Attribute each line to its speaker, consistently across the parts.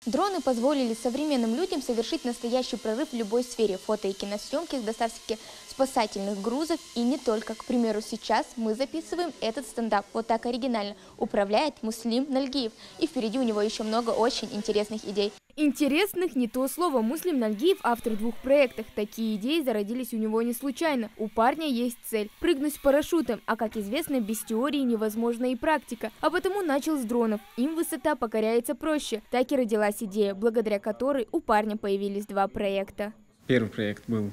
Speaker 1: Дроны позволили современным людям совершить настоящий прорыв в любой сфере фото- и киносъемки, доставки спасательных грузов и не только. К примеру, сейчас мы записываем этот стендап. Вот так оригинально управляет Муслим Нальгиев. И впереди у него еще много очень интересных идей. Интересных не то слово. Муслим Нальгиев – автор 2 проектов. Такие идеи зародились у него не случайно. У парня есть цель – прыгнуть с парашютом. А как известно, без теории невозможна и практика. А потому начал с дронов. Им высота покоряется проще. Так и родилась идея, благодаря которой у парня появились 2 проекта.
Speaker 2: Первый проект был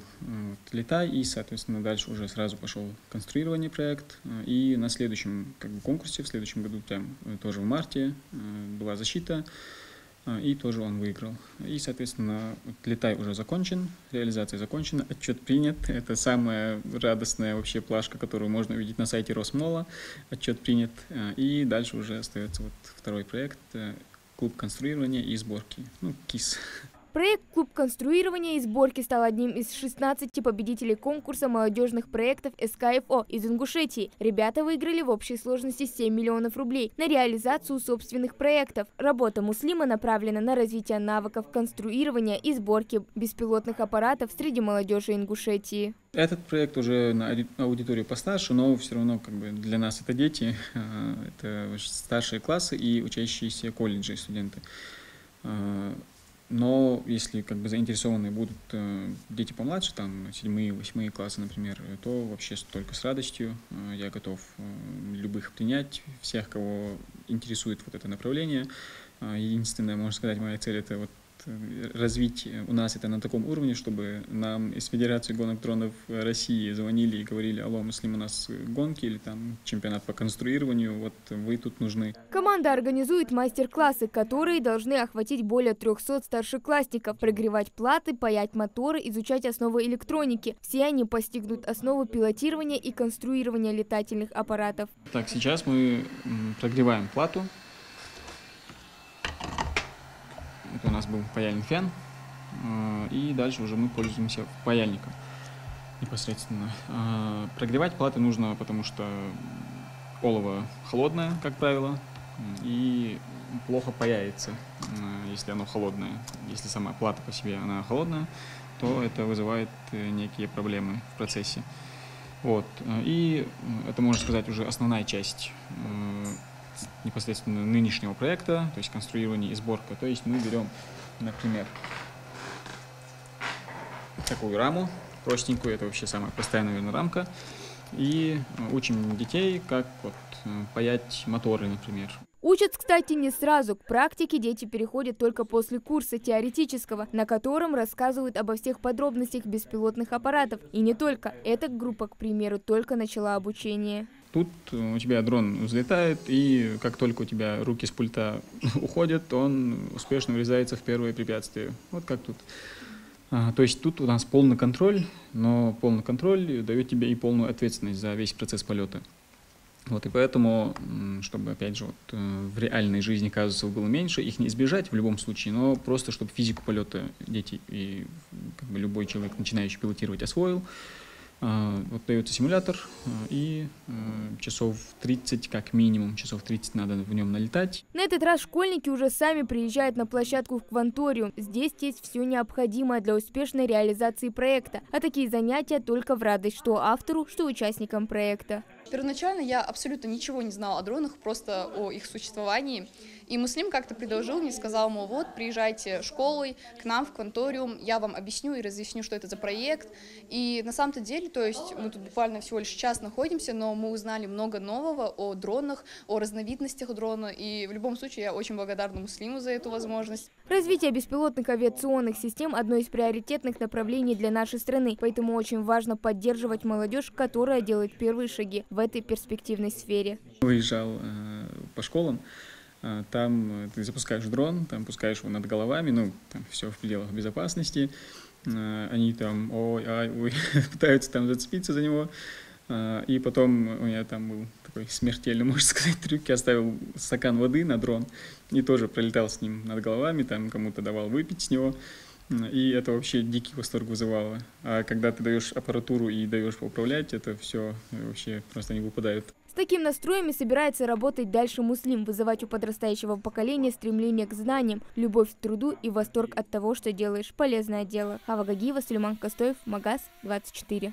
Speaker 2: «Летай», и, соответственно, дальше уже сразу пошел конструирование проект. И на следующем конкурсе, в следующем году, тоже в марте, была защита, и тоже он выиграл. И, соответственно, «Летай» уже закончен, реализация закончена, отчет принят. Это самая радостная вообще плашка, которую можно увидеть на сайте Росмола. Отчет принят. И дальше уже остается вот второй проект «Клуб конструирования и сборки», КИС.
Speaker 1: Проект «Клуб конструирования и сборки» стал одним из 16 победителей конкурса молодежных проектов СКФО из Ингушетии. Ребята выиграли в общей сложности 7 миллионов рублей на реализацию собственных проектов. Работа Муслима направлена на развитие навыков конструирования и сборки беспилотных аппаратов среди молодежи Ингушетии.
Speaker 2: Этот проект уже на аудиторию постарше, но все равно для нас это дети, это старшие классы и учащиеся колледжи студенты. Но если заинтересованные будут дети помладше, 7-8 классы, например, то вообще только с радостью я готов любых принять, всех, кого интересует вот это направление. Единственное, можно сказать, моя цель — это развить у нас это на таком уровне, чтобы нам из Федерации гонок дронов России звонили и говорили: алло, Муслим, у нас гонки или чемпионат по конструированию, вот вы тут нужны.
Speaker 1: Команда организует мастер-классы, которые должны охватить более 300 старшеклассников, прогревать платы, паять моторы, изучать основы электроники. Все они постигнут основы пилотирования и конструирования летательных аппаратов.
Speaker 2: Так, сейчас мы прогреваем плату. Это у нас был паяльный фен, и дальше уже мы пользуемся паяльником непосредственно. Прогревать платы нужно, потому что олово холодное, как правило, и плохо паяется, если оно холодное. Если сама плата по себе она холодная, то это вызывает некие проблемы в процессе. Вот. И это, можно сказать, уже основная часть непосредственно нынешнего проекта, то есть конструирование и сборка. То есть мы берем, например, такую раму простенькую, это вообще самая простая, наверное, рамка, и учим детей, как паять моторы, например.
Speaker 1: Учат, кстати, не сразу. К практике дети переходят только после курса теоретического, на котором рассказывают обо всех подробностях беспилотных аппаратов. И не только. Эта группа, к примеру, только начала обучение.
Speaker 2: Тут у тебя дрон взлетает, и как только у тебя руки с пульта уходят, он успешно врезается в первое препятствие. Вот как тут. То есть тут у нас полный контроль, но полный контроль дает тебе и полную ответственность за весь процесс полета. Вот, и поэтому, чтобы, опять же, в реальной жизни казусов было меньше, их не избежать в любом случае, но просто, чтобы физику полета дети и любой человек, начинающий пилотировать, освоил. Вот дается симулятор, и часов 30, как минимум, часов 30 надо в нем налетать.
Speaker 1: На этот раз школьники уже сами приезжают на площадку в Кванториум. Здесь есть все необходимое для успешной реализации проекта. А такие занятия только в радость что автору, что участникам проекта.
Speaker 3: Первоначально я абсолютно ничего не знала о дронах, просто о их существовании. И Муслим как-то предложил мне, сказал, мол, вот, приезжайте школой к нам в Кванториум, я вам объясню и разъясню, что это за проект. И на самом-то деле, то есть мы тут буквально всего лишь час находимся, но мы узнали много нового о дронах, о разновидностях дрона. И в любом случае я очень благодарна Муслиму за эту возможность.
Speaker 1: Развитие беспилотных авиационных систем – одно из приоритетных направлений для нашей страны. Поэтому очень важно поддерживать молодежь, которая делает первые шаги в этой перспективной сфере.
Speaker 2: Выезжал по школам. Там ты запускаешь дрон, пускаешь его над головами, там все в пределах безопасности. Они ой, пытаются зацепиться за него. И потом у меня там был такой смертельный, можно сказать, трюк. Я оставил стакан воды на дрон и тоже пролетал с ним над головами, кому-то давал выпить с него. И это вообще дикий восторг вызывало. А когда ты даешь аппаратуру и даешь управлять, это все вообще просто не выпадает.
Speaker 1: С таким настроем и собирается работать дальше Муслим, вызывать у подрастающего поколения стремление к знаниям, любовь к труду и восторг от того, что делаешь полезное дело. Хава Гагиева, Сулейман Костоев, Магаз 24.